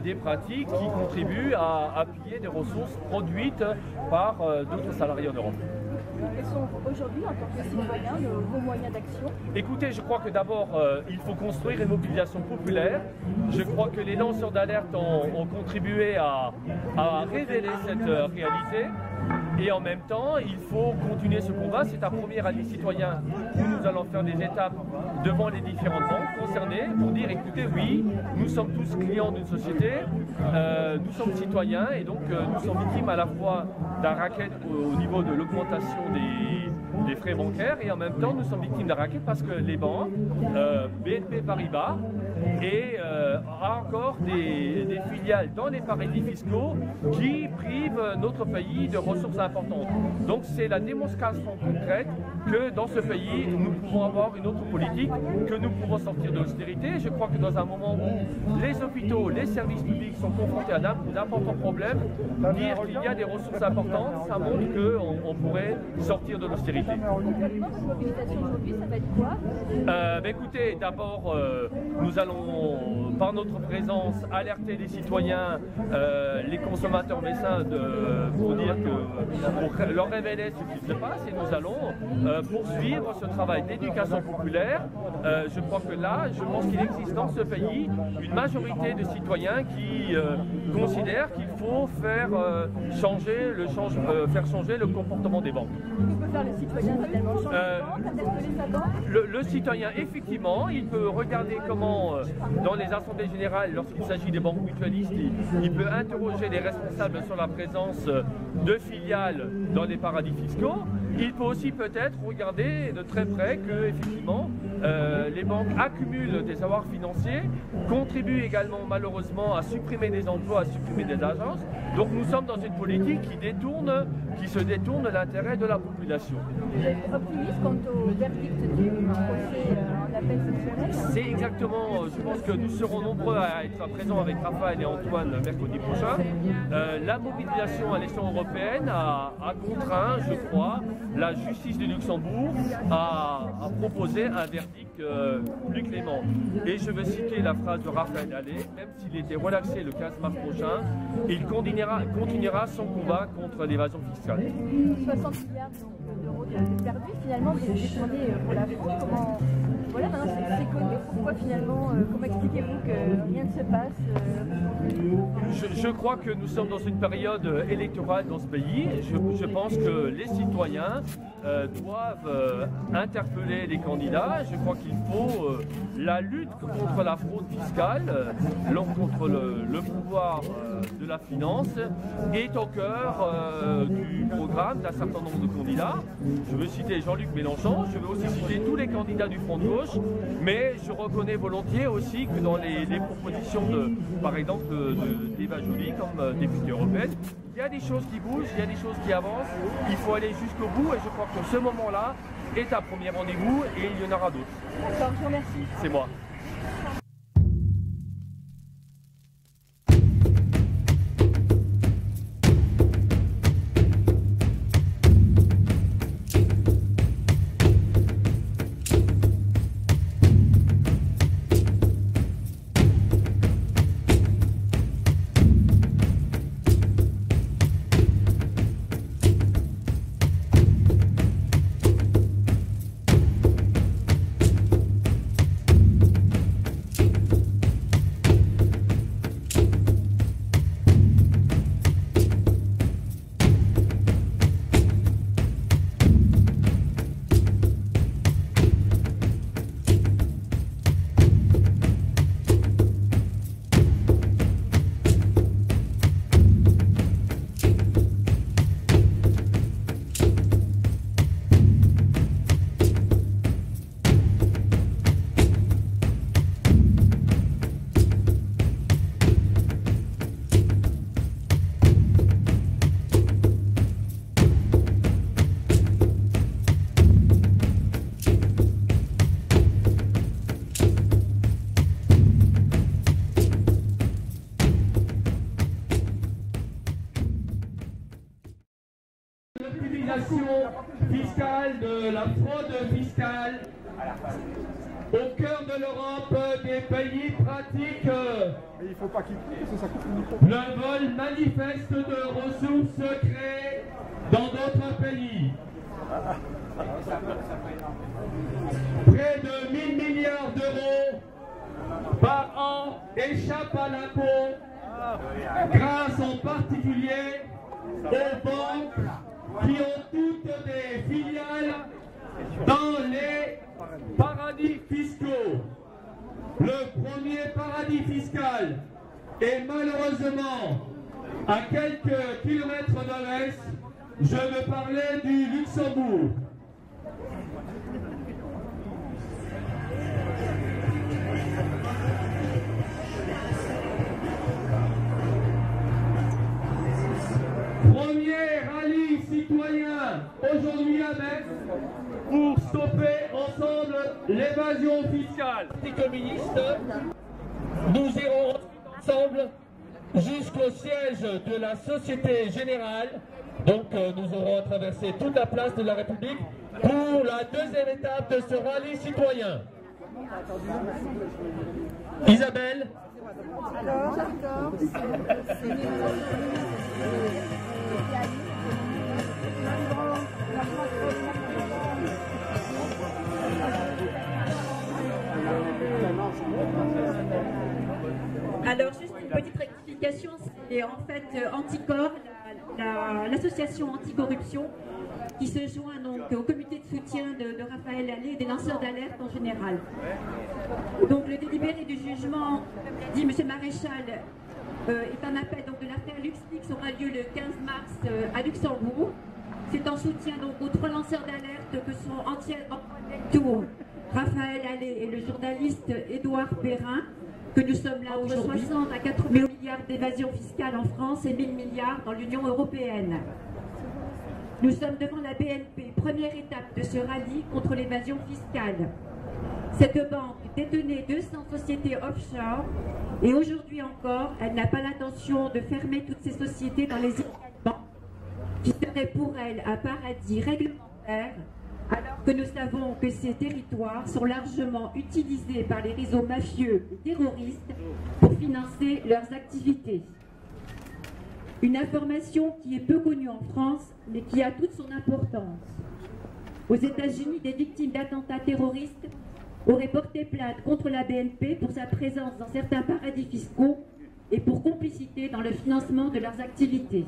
des pratiques qui contribuent à piller des ressources produites par d'autres salariés en Europe. Quels sont aujourd'hui, en tant que citoyen, vos moyens d'action? Écoutez, je crois que d'abord, il faut construire une mobilisation populaire. Je crois que les lanceurs d'alerte ont contribué à révéler cette réalité. Et en même temps, il faut continuer ce combat. C'est un premier rallye citoyen où nous allons faire des étapes devant les différentes banques concernées pour dire, écoutez, oui, nous sommes tous clients d'une société, nous sommes citoyens et donc nous sommes victimes à la fois d'un racket au niveau de l'augmentation des frais bancaires et en même temps nous sommes victimes d'un racket parce que les banques, BNP Paribas a encore des filiales dans les paradis fiscaux qui privent notre pays de ressources importantes. Donc c'est la démonstration concrète que dans ce pays nous pouvons avoir une autre politique, que nous pouvons sortir de l'austérité. Je crois que dans un moment où les hôpitaux, les services publics sont confrontés à d'importants problèmes, dire qu'il y a des ressources importantes, ça montre qu'on pourrait sortir de l'austérité. Concrètement, votre mobilisation aujourd'hui, ça va être quoi? Écoutez, d'abord, nous allons, par notre présence, alerter les citoyens, les consommateurs messins, pour dire pour leur révéler ce qui se passe et nous allons poursuivre ce travail d'éducation populaire. Je crois que là, je pense qu'il existe dans ce pays une majorité de citoyens qui considèrent qu'il faut faire changer le comportement des banques. Que peut faire le citoyen finalement? Changer de banque, interpeller sa banque? Le citoyen, effectivement, il peut regarder comment, dans les assemblées générales, lorsqu'il s'agit des banques mutualistes, il peut interroger les responsables sur la présence de filiales dans les paradis fiscaux. Il peut aussi peut-être regarder de très près que, effectivement, les banques accumulent des avoirs financiers, contribuent également malheureusement à supprimer des emplois, à supprimer des agences. Donc nous sommes dans une politique qui se détourne de l'intérêt de la population. Vous êtes optimiste quant au verdict du procès en appel cette semaine? C'est exactement, je pense que nous serons nombreux à être présents avec Raphaël et Antoine mercredi prochain. La mobilisation à l'échelon européenne a contraint, je crois, la justice de Luxembourg à proposer un verdict plus clément. Et je veux citer la phrase de Raphaël Allais, même s'il était relaxé le 15 mars prochain, il continuera son combat contre l'évasion fiscale. 60 milliards d'euros de perdus, finalement, vous êtes détourné pour la France. Comment... Voilà, maintenant c'est connu. Pourquoi finalement, comment expliquez-vous que rien ne se passe? Je crois que nous sommes dans une période électorale dans ce pays. Je pense que les citoyens doivent interpeller les candidats. Je crois qu'il faut la lutte contre la fraude fiscale, contre le pouvoir de la finance est au cœur du programme d'un certain nombre de candidats. Je veux citer Jean-Luc Mélenchon, je veux aussi citer tous les candidats du Front de gauche, mais je reconnais volontiers aussi que dans les propositions par exemple d'Eva Joly comme députée européenne, il y a des choses qui bougent, il y a des choses qui avancent, il faut aller jusqu'au bout et je crois que ce moment-là est un premier rendez-vous et il y en aura d'autres. D'accord, je vous remercie. C'est moi. Fiscale, de la fraude fiscale. au cœur de l'Europe, des pays pratiquent Mais il faut pas qu'il coupe, ça coupe le micro. le vol manifeste de ressources créées dans d'autres pays. Près de 1000 milliards d'euros par an échappent à l'impôt, grâce en particulier aux banques qui ont toutes des filiales dans les paradis fiscaux. Le premier paradis fiscal est malheureusement à quelques kilomètres de l'est. Je veux parler du Luxembourg. Premier rallye citoyen aujourd'hui à Metz pour stopper ensemble l'évasion fiscale. Les communistes, nous irons ensemble jusqu'au siège de la Société Générale. Donc nous aurons traversé toute la place de la République pour la deuxième étape de ce rallye citoyen. Isabelle. Alors, d'accord, c'est Alors, juste une petite rectification, c'est en fait Anticor, l'association anticorruption, qui se joint donc au comité de soutien de Raphaël Allais et des lanceurs d'alerte en général. Donc le délibéré du jugement, dit M. Maréchal, est un appel donc, de l'affaire LuxLeaks aura lieu le 15 mars à Luxembourg. C'est en soutien donc aux 3 lanceurs d'alerte que sont en tour Raphaël Allais et le journaliste Édouard Perrin, que nous sommes là aujourd'hui, 60 à 80 milliards d'évasion fiscale en France et 1000 milliards dans l'Union européenne. Nous sommes devant la BNP, première étape de ce rallye contre l'évasion fiscale. Cette banque détenait 200 sociétés offshore et aujourd'hui encore, elle n'a pas l'intention de fermer toutes ces sociétés dans les îles qui seraient pour elle un paradis réglementaire, alors que nous savons que ces territoires sont largement utilisés par les réseaux mafieux et terroristes pour financer leurs activités. Une information qui est peu connue en France, mais qui a toute son importance. Aux États-Unis, des victimes d'attentats terroristes auraient porté plainte contre la BNP pour sa présence dans certains paradis fiscaux et pour complicité dans le financement de leurs activités.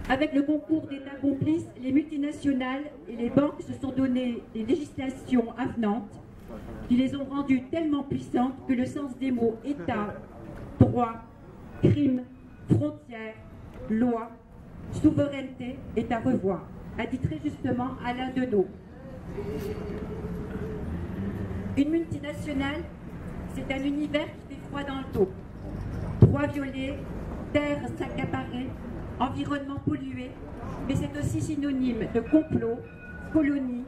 Avec le concours d'États complices, les multinationales et les banques se sont donné des législations avenantes qui les ont rendues tellement puissantes que le sens des mots État, droit, crime, frontières, loi, souveraineté est à revoir, a dit très justement Alain Deneau. Une multinationale, c'est un univers qui fait froid dans le dos. Droits violés, terres accaparées, environnement pollué, mais c'est aussi synonyme de complot, colonie,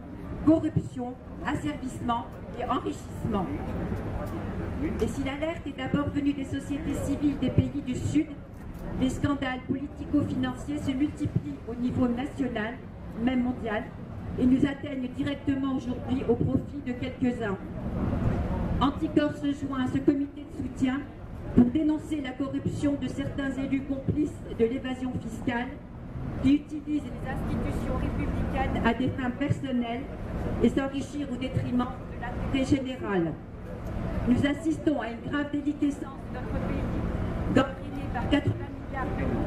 corruption, asservissement et enrichissement. Et si l'alerte est d'abord venue des sociétés civiles des pays du Sud, les scandales politico-financiers se multiplient au niveau national, même mondial, et nous atteignent directement aujourd'hui au profit de quelques-uns. Anticor se joint à ce comité de soutien pour dénoncer la corruption de certains élus complices de l'évasion fiscale qui utilisent les institutions républicaines à des fins personnelles et s'enrichir au détriment de l'intérêt général. Nous assistons à une grave déliquescence de notre pays, gangréné par 80 milliards d'euros,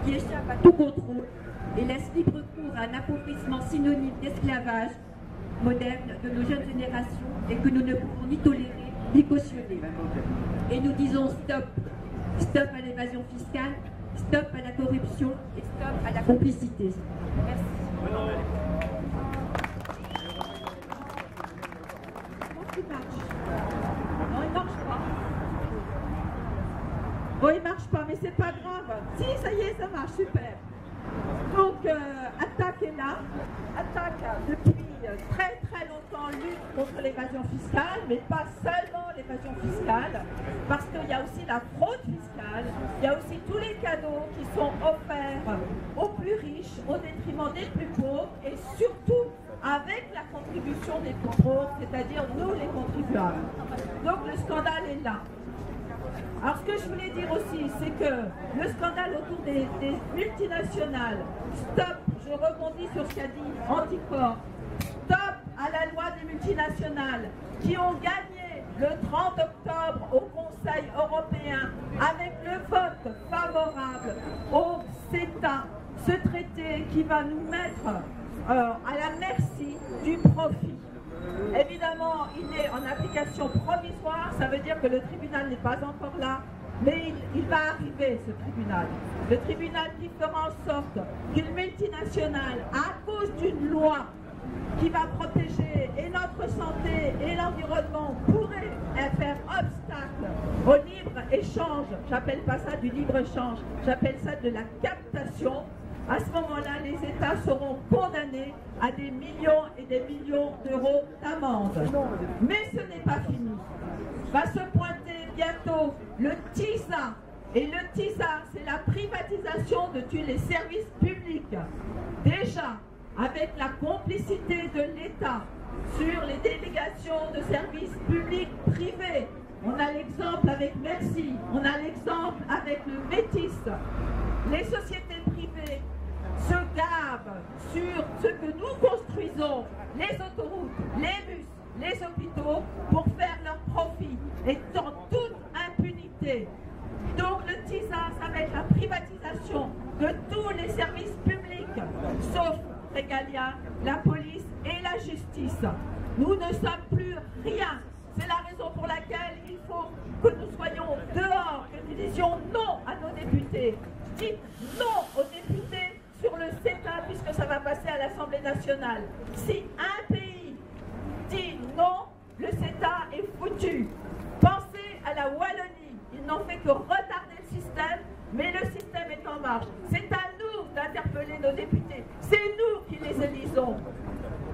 qui échappe à tout contrôle et laisse libre cours à un appauvrissement synonyme d'esclavage moderne de nos jeunes générations et que nous ne pouvons ni tolérer ni cautionner. Et nous disons stop. Stop à l'évasion fiscale, stop à la corruption et stop à la complicité. Merci. Non, il marche pas. Bon, il marche pas, mais c'est pas grave. Si, ça y est, ça marche, super. Donc, Attaque est là. Attaque depuis très très longtemps lutte contre l'évasion fiscale, mais pas seulement l'évasion fiscale, parce qu'il y a aussi la fraude fiscale, il y a aussi tous les cadeaux qui sont offerts aux plus riches, au détriment des plus pauvres, et surtout avec la contribution des plus pauvres, c'est-à-dire nous les contribuables. Donc le scandale est là. Alors ce que je voulais dire aussi, c'est que le scandale autour des multinationales, stop, je rebondis sur ce qu'a dit Anticor, stop à la loi des multinationales qui ont gagné le 30 octobre au Conseil européen avec le vote favorable au CETA, ce traité qui va nous mettre à la merci du profit. Évidemment, il est en application provisoire, ça veut dire que le tribunal n'est pas encore là, mais il va arriver, ce tribunal. Le tribunal qui fera en sorte qu'une multinationale, à cause d'une loi qui va protéger et notre santé et l'environnement, pourrait faire obstacle au libre-échange. J'appelle pas ça du libre-échange, j'appelle ça de la captation. À ce moment-là, les États seront condamnés à des millions et des millions d'euros d'amende. Mais ce n'est pas fini. Va se pointer bientôt le TISA. Et le TISA, c'est la privatisation de tous les services publics. Déjà, avec la complicité de l'État sur les délégations de services publics privés. On a l'exemple avec Merci, on a l'exemple avec le Métis. Les sociétés privées se gavent sur ce que nous construisons, les autoroutes, les bus, les hôpitaux, pour faire leur profit et dans toute impunité. Donc le TISA, ça va être la privatisation de tous les services publics, sauf Regalia, la police et la justice. Nous ne sommes plus rien. C'est la raison pour laquelle il faut que nous soyons dehors, que nous disions non à nos députés. Dites non aux députés sur le CETA puisque ça va passer à l'Assemblée nationale. Si un pays dit non, le CETA est foutu. Pensez à la Wallonie. Ils n'ont fait que retarder le système, mais le système est en marche. C'est à nous d'interpeller nos députés. C'est nous qui les élisons.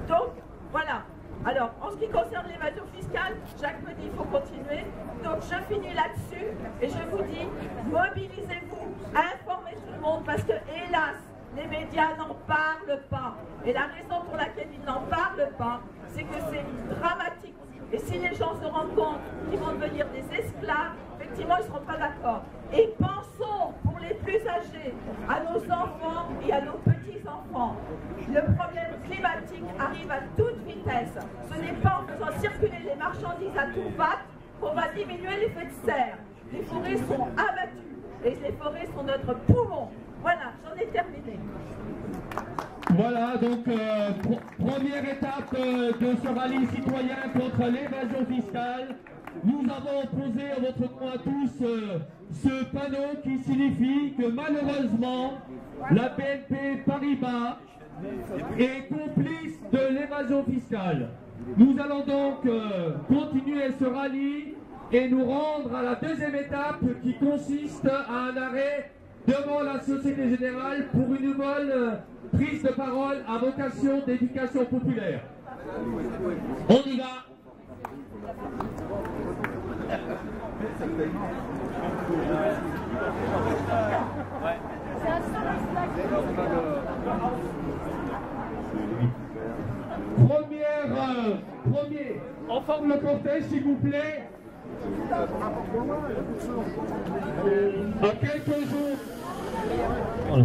Donc, voilà. Alors, en ce qui concerne l'évasion fiscale, Jacques me dit qu'il faut continuer. Donc, je finis là-dessus et je vous dis, mobilisez-vous, informez tout le monde parce que, hélas, les médias n'en parlent pas. Et la raison pour laquelle ils n'en parlent pas, c'est que c'est dramatique. Et si les gens se rendent compte qu'ils vont devenir des esclaves, effectivement, ils ne seront pas d'accord. Et pensons, pour les plus âgés, à nos enfants et à nos petits-enfants. Le problème climatique arrive à toute vitesse. Ce n'est pas en faisant circuler les marchandises à tout va qu'on va diminuer l'effet de serre. Les forêts sont abattues et les forêts sont notre poumon. Voilà, j'en ai terminé. Voilà, donc première étape de ce rallye citoyen contre l'évasion fiscale. Nous avons posé à votre nom à tous ce panneau qui signifie que malheureusement la BNP Paribas est complice de l'évasion fiscale. Nous allons donc continuer ce rallye et nous rendre à la deuxième étape qui consiste à un arrêt devant la Société Générale pour une nouvelle prise de parole à vocation d'éducation populaire. On y va. Premier, en forme le cortège s'il vous plaît. À quelques jours. Voilà.